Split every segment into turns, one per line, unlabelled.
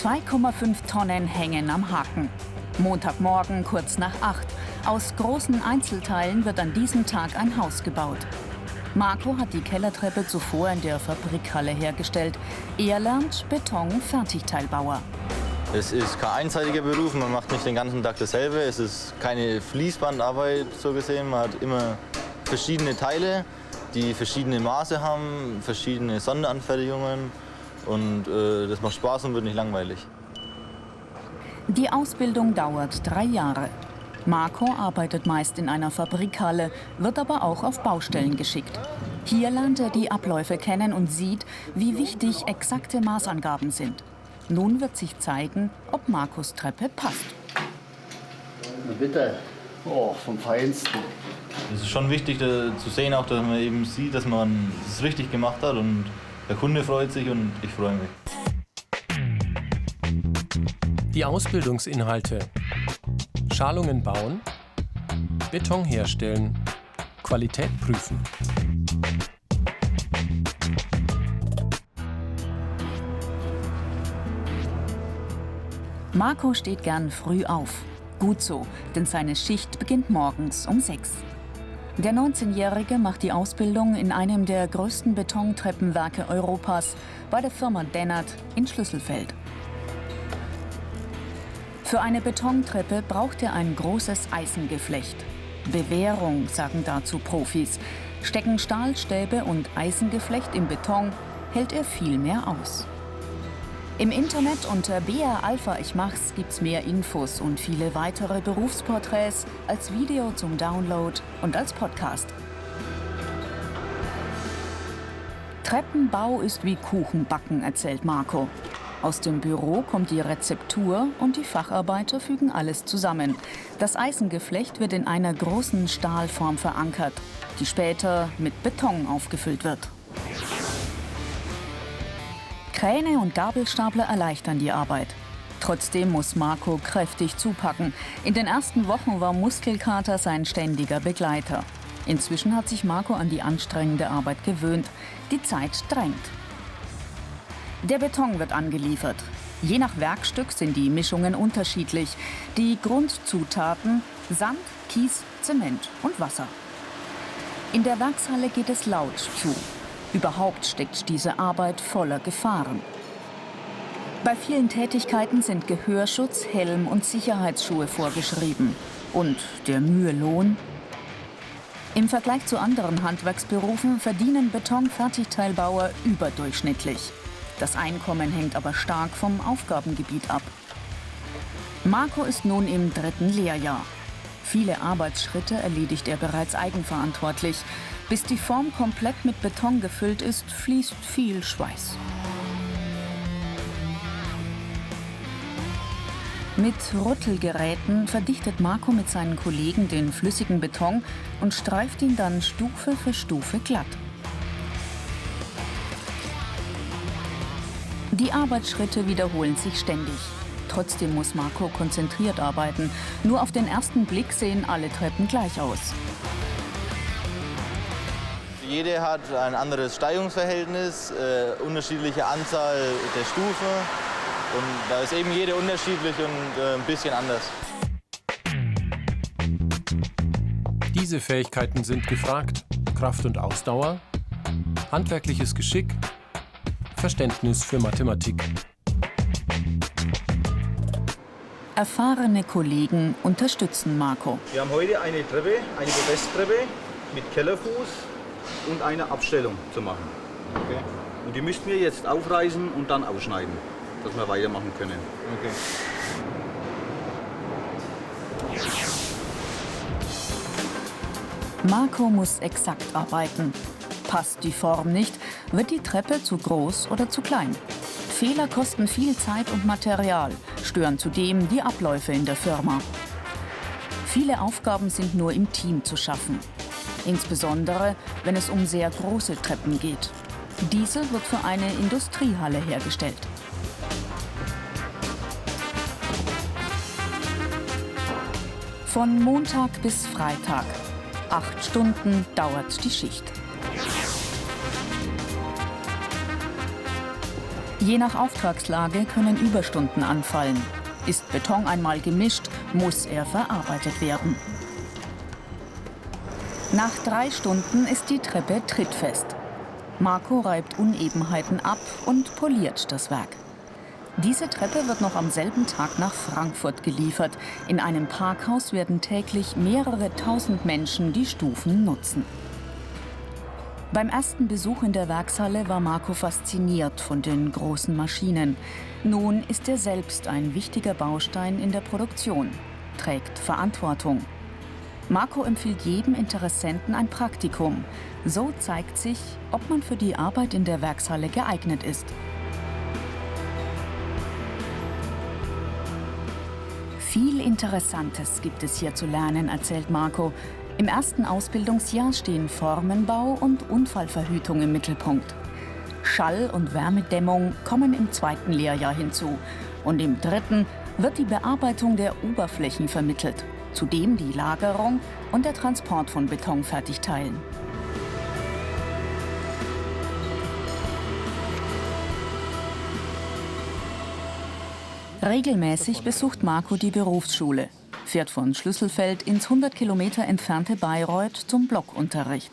2,5 Tonnen hängen am Haken. Montagmorgen kurz nach 8. Aus großen Einzelteilen wird an diesem Tag ein Haus gebaut. Marco hat die Kellertreppe zuvor in der Fabrikhalle hergestellt. Er lernt Beton-Fertigteilbauer.
Es ist kein einseitiger Beruf, man macht nicht den ganzen Tag dasselbe. Es ist keine Fließbandarbeit so gesehen. Man hat immer verschiedene Teile, die verschiedene Maße haben, verschiedene Sonderanfertigungen. Und das macht Spaß und wird nicht langweilig.
Die Ausbildung dauert 3 Jahre. Marco arbeitet meist in einer Fabrikhalle, wird aber auch auf Baustellen geschickt. Hier lernt er die Abläufe kennen und sieht, wie wichtig exakte Maßangaben sind. Nun wird sich zeigen, ob Marcos Treppe passt.
Na bitte, oh, vom Feinsten.
Es ist schon wichtig zu sehen, auch, dass man eben sieht, dass man es richtig gemacht hat. Und der Kunde freut sich und ich freue mich.
Die Ausbildungsinhalte: Schalungen bauen, Beton herstellen, Qualität prüfen.
Marco steht gern früh auf. Gut so, denn seine Schicht beginnt morgens um 6. Der 19-Jährige macht die Ausbildung in einem der größten Betontreppenwerke Europas bei der Firma Dennert in Schlüsselfeld. Für eine Betontreppe braucht er ein großes Eisengeflecht. Bewährung, sagen dazu Profis. Stecken Stahlstäbe und Eisengeflecht im Beton, hält er viel mehr aus. Im Internet unter BR Alpha Ich Mach's gibt's mehr Infos und viele weitere Berufsporträts als Video zum Download und als Podcast. Treppenbau ist wie Kuchenbacken, erzählt Marco. Aus dem Büro kommt die Rezeptur und die Facharbeiter fügen alles zusammen. Das Eisengeflecht wird in einer großen Stahlform verankert, die später mit Beton aufgefüllt wird. Kräne und Gabelstapler erleichtern die Arbeit. Trotzdem muss Marco kräftig zupacken. In den ersten Wochen war Muskelkater sein ständiger Begleiter. Inzwischen hat sich Marco an die anstrengende Arbeit gewöhnt. Die Zeit drängt. Der Beton wird angeliefert. Je nach Werkstück sind die Mischungen unterschiedlich. Die Grundzutaten: Sand, Kies, Zement und Wasser. In der Werkshalle geht es laut zu. Überhaupt steckt diese Arbeit voller Gefahren. Bei vielen Tätigkeiten sind Gehörschutz, Helm und Sicherheitsschuhe vorgeschrieben. Und der Mühelohn? Im Vergleich zu anderen Handwerksberufen verdienen Betonfertigteilbauer überdurchschnittlich. Das Einkommen hängt aber stark vom Aufgabengebiet ab. Marco ist nun im 3. Lehrjahr. Viele Arbeitsschritte erledigt er bereits eigenverantwortlich. Bis die Form komplett mit Beton gefüllt ist, fließt viel Schweiß. Mit Rüttelgeräten verdichtet Marco mit seinen Kollegen den flüssigen Beton und streift ihn dann Stufe für Stufe glatt. Die Arbeitsschritte wiederholen sich ständig. Trotzdem muss Marco konzentriert arbeiten. Nur auf den ersten Blick sehen alle Treppen gleich aus.
Jede hat ein anderes Steigungsverhältnis, unterschiedliche Anzahl der Stufen. Und da ist eben jede unterschiedlich und ein bisschen anders.
Diese Fähigkeiten sind gefragt: Kraft und Ausdauer, handwerkliches Geschick, Verständnis für Mathematik.
Erfahrene Kollegen unterstützen Marco.
Wir haben heute eine Treppe, eine Podesttreppe mit Kellerfuß und eine Abstellung zu machen. Okay. Und die müssten wir jetzt aufreißen und dann ausschneiden, dass wir weitermachen können.
Okay.
Marco muss exakt arbeiten. Passt die Form nicht, wird die Treppe zu groß oder zu klein. Fehler kosten viel Zeit und Material, stören zudem die Abläufe in der Firma. Viele Aufgaben sind nur im Team zu schaffen. Insbesondere, wenn es um sehr große Treppen geht. Diese wird für eine Industriehalle hergestellt. Von Montag bis Freitag. 8 Stunden dauert die Schicht. Je nach Auftragslage können Überstunden anfallen. Ist Beton einmal gemischt, muss er verarbeitet werden. Nach 3 Stunden ist die Treppe trittfest. Marco reibt Unebenheiten ab und poliert das Werk. Diese Treppe wird noch am selben Tag nach Frankfurt geliefert. In einem Parkhaus werden täglich mehrere tausend Menschen die Stufen nutzen. Beim ersten Besuch in der Werkshalle war Marco fasziniert von den großen Maschinen. Nun ist er selbst ein wichtiger Baustein in der Produktion, trägt Verantwortung. Marco empfiehlt jedem Interessenten ein Praktikum. So zeigt sich, ob man für die Arbeit in der Werkshalle geeignet ist. Viel Interessantes gibt es hier zu lernen, erzählt Marco. Im ersten Ausbildungsjahr stehen Formenbau und Unfallverhütung im Mittelpunkt. Schall- und Wärmedämmung kommen im 2. Lehrjahr hinzu. Und im 3. wird die Bearbeitung der Oberflächen vermittelt. Zudem die Lagerung und der Transport von Betonfertigteilen. Regelmäßig besucht Marco die Berufsschule, fährt von Schlüsselfeld ins 100 Kilometer entfernte Bayreuth zum Blockunterricht.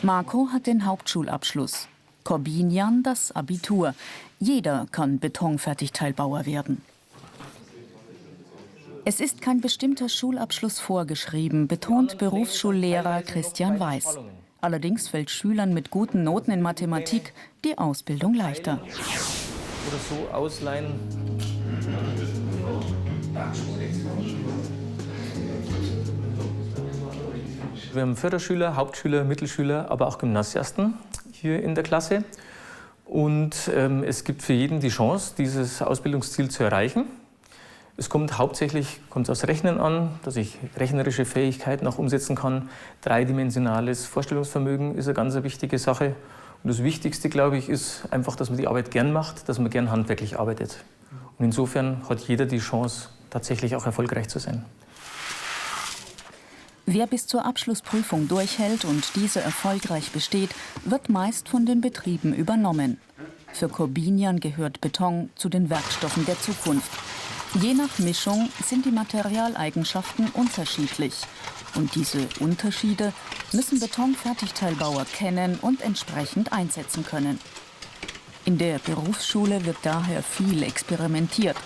Marco hat den Hauptschulabschluss, Corbinian das Abitur. Jeder kann Betonfertigteilbauer werden. Es ist kein bestimmter Schulabschluss vorgeschrieben, betont Berufsschullehrer Christian Weiß. Allerdings fällt Schülern mit guten Noten in Mathematik die Ausbildung leichter.
Oder so ausleihen. Wir haben Förderschüler, Hauptschüler, Mittelschüler, aber auch Gymnasiasten hier in der Klasse. Und es gibt für jeden die Chance, dieses Ausbildungsziel zu erreichen. Es kommt hauptsächlich aufs Rechnen an, dass ich rechnerische Fähigkeiten auch umsetzen kann. Dreidimensionales Vorstellungsvermögen ist eine ganz wichtige Sache. Und das Wichtigste, glaube ich, ist einfach, dass man die Arbeit gern macht, dass man gern handwerklich arbeitet. Und insofern hat jeder die Chance, tatsächlich auch erfolgreich zu sein.
Wer bis zur Abschlussprüfung durchhält und diese erfolgreich besteht, wird meist von den Betrieben übernommen. Für Corbinian gehört Beton zu den Werkstoffen der Zukunft. Je nach Mischung sind die Materialeigenschaften unterschiedlich. Und diese Unterschiede müssen Betonfertigteilbauer kennen und entsprechend einsetzen können. In der Berufsschule wird daher viel experimentiert.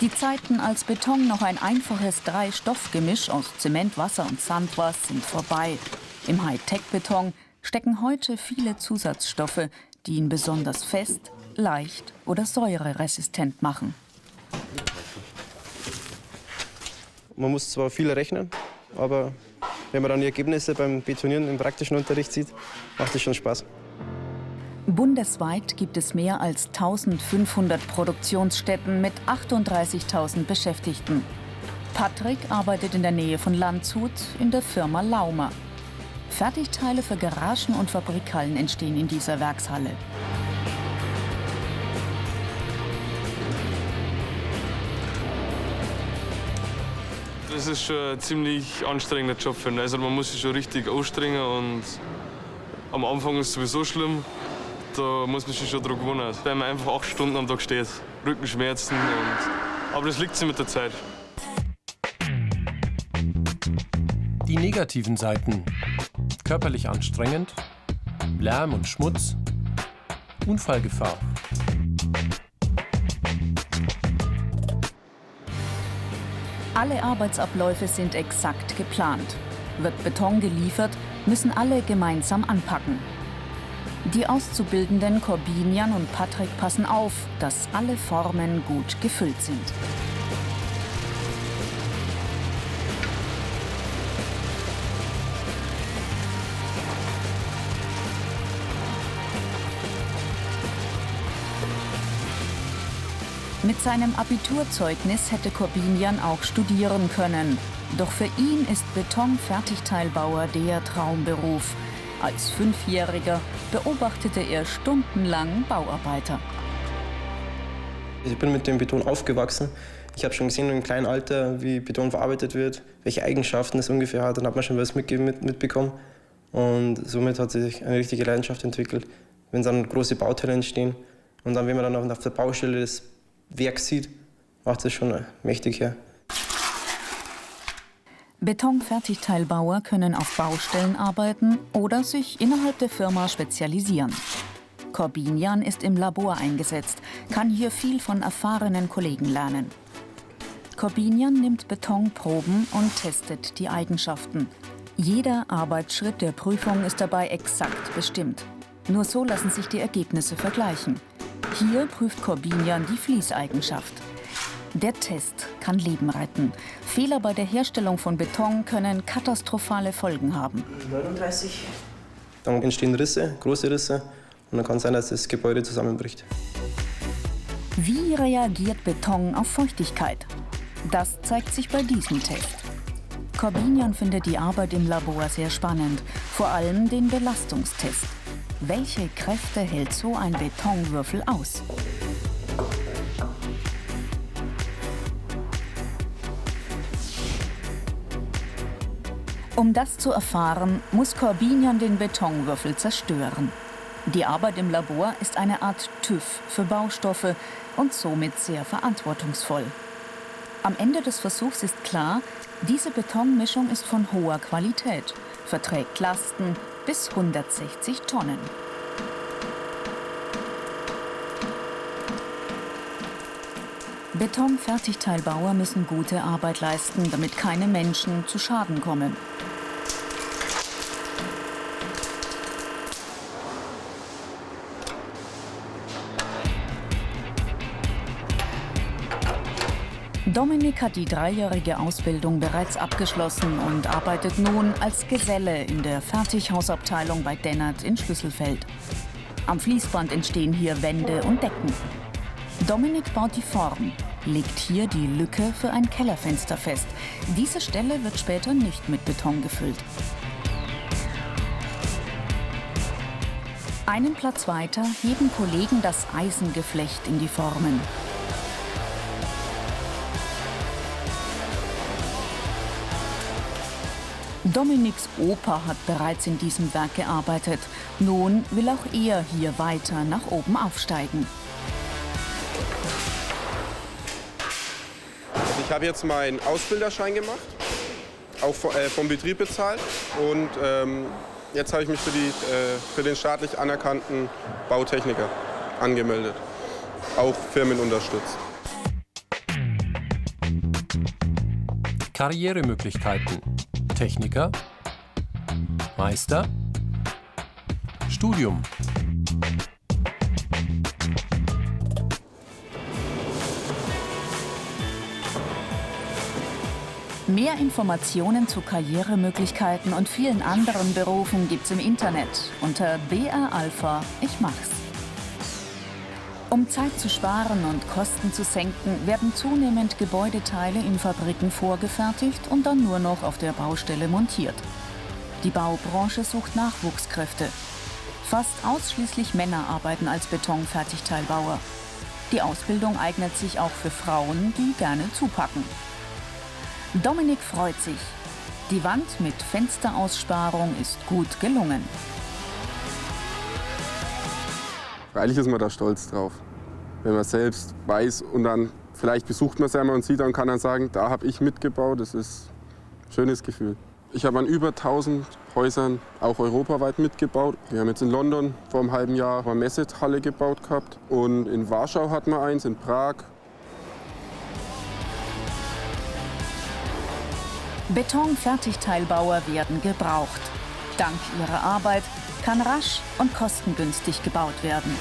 Die Zeiten, als Beton noch ein einfaches 3-Stoff-Gemisch aus Zement, Wasser und Sand war, sind vorbei. Im Hightech-Beton stecken heute viele Zusatzstoffe, die ihn besonders fest, leicht oder säureresistent machen.
Man muss zwar viel rechnen, aber wenn man dann die Ergebnisse beim Betonieren im praktischen Unterricht sieht, macht es schon Spaß.
Bundesweit gibt es mehr als 1500 Produktionsstätten mit 38.000 Beschäftigten. Patrick arbeitet in der Nähe von Landshut in der Firma Laumer. Fertigteile für Garagen und Fabrikhallen entstehen in dieser Werkshalle.
Das ist schon ein ziemlich anstrengender Job, finde ich. Also man muss sich schon richtig anstrengen und am Anfang ist es sowieso schlimm. Da muss man sich schon dran gewöhnen, weil man einfach 8 Stunden am Tag steht. Rückenschmerzen aber das liegt sich mit der Zeit.
Die negativen Seiten: körperlich anstrengend, Lärm und Schmutz, Unfallgefahr.
Alle Arbeitsabläufe sind exakt geplant. Wird Beton geliefert, müssen alle gemeinsam anpacken. Die Auszubildenden Corbinian und Patrick passen auf, dass alle Formen gut gefüllt sind. Mit seinem Abiturzeugnis hätte Corbinian auch studieren können. Doch für ihn ist Betonfertigteilbauer der Traumberuf. Als 5-Jähriger beobachtete er stundenlang Bauarbeiter.
Ich bin mit dem Beton aufgewachsen. Ich habe schon gesehen im kleinen Alter, wie Beton verarbeitet wird, welche Eigenschaften es ungefähr hat. Dann hat man schon was mitbekommen. Und somit hat sich eine richtige Leidenschaft entwickelt, wenn dann große Bauteile entstehen. Und dann, wenn man dann auf der Baustelle das Werk sieht, macht es schon mächtig her.
Betonfertigteilbauer können auf Baustellen arbeiten oder sich innerhalb der Firma spezialisieren. Corbinian ist im Labor eingesetzt, kann hier viel von erfahrenen Kollegen lernen. Corbinian nimmt Betonproben und testet die Eigenschaften. Jeder Arbeitsschritt der Prüfung ist dabei exakt bestimmt. Nur so lassen sich die Ergebnisse vergleichen. Hier prüft Corbinian die Fließeigenschaft. Der Test kann Leben retten. Fehler bei der Herstellung von Beton können katastrophale Folgen haben.
39. Dann entstehen Risse, große Risse, und dann kann es sein, dass das Gebäude zusammenbricht.
Wie reagiert Beton auf Feuchtigkeit? Das zeigt sich bei diesem Test. Corbinian findet die Arbeit im Labor sehr spannend, vor allem den Belastungstest. Welche Kräfte hält so ein Betonwürfel aus? Um das zu erfahren, muss Corbinian den Betonwürfel zerstören. Die Arbeit im Labor ist eine Art TÜV für Baustoffe und somit sehr verantwortungsvoll. Am Ende des Versuchs ist klar, diese Betonmischung ist von hoher Qualität, verträgt Lasten bis 160 Tonnen. Betonfertigteilbauer müssen gute Arbeit leisten, damit keine Menschen zu Schaden kommen. Dominik hat die 3-jährige Ausbildung bereits abgeschlossen und arbeitet nun als Geselle in der Fertighausabteilung bei Dennert in Schlüsselfeld. Am Fließband entstehen hier Wände und Decken. Dominik baut die Form, legt hier die Lücke für ein Kellerfenster fest. Diese Stelle wird später nicht mit Beton gefüllt. Einen Platz weiter heben Kollegen das Eisengeflecht in die Formen. Dominiks Opa hat bereits in diesem Werk gearbeitet. Nun will auch er hier weiter nach oben aufsteigen.
Ich habe jetzt meinen Ausbilderschein gemacht, auch vom Betrieb bezahlt. Und jetzt habe ich mich für den staatlich anerkannten Bautechniker angemeldet, auch Firmen unterstützt.
Karrieremöglichkeiten: Techniker, Meister, Studium.
Mehr Informationen zu Karrieremöglichkeiten und vielen anderen Berufen gibt's im Internet unter BR Alpha Ich mach's. Um Zeit zu sparen und Kosten zu senken, werden zunehmend Gebäudeteile in Fabriken vorgefertigt und dann nur noch auf der Baustelle montiert. Die Baubranche sucht Nachwuchskräfte. Fast ausschließlich Männer arbeiten als Betonfertigteilbauer. Die Ausbildung eignet sich auch für Frauen, die gerne zupacken. Dominik freut sich. Die Wand mit Fensteraussparung ist gut gelungen.
Freilich ist man da stolz drauf, wenn man selbst weiß und dann vielleicht besucht man es einmal und sieht und kann dann sagen, da habe ich mitgebaut. Das ist ein schönes Gefühl. Ich habe an über 1000 Häusern auch europaweit mitgebaut. Wir haben jetzt in London vor einem halben Jahr eine Messehalle gebaut gehabt und in Warschau hatten wir eins, in Prag.
Betonfertigteilbauer werden gebraucht. Dank ihrer Arbeit kann rasch und kostengünstig gebaut werden.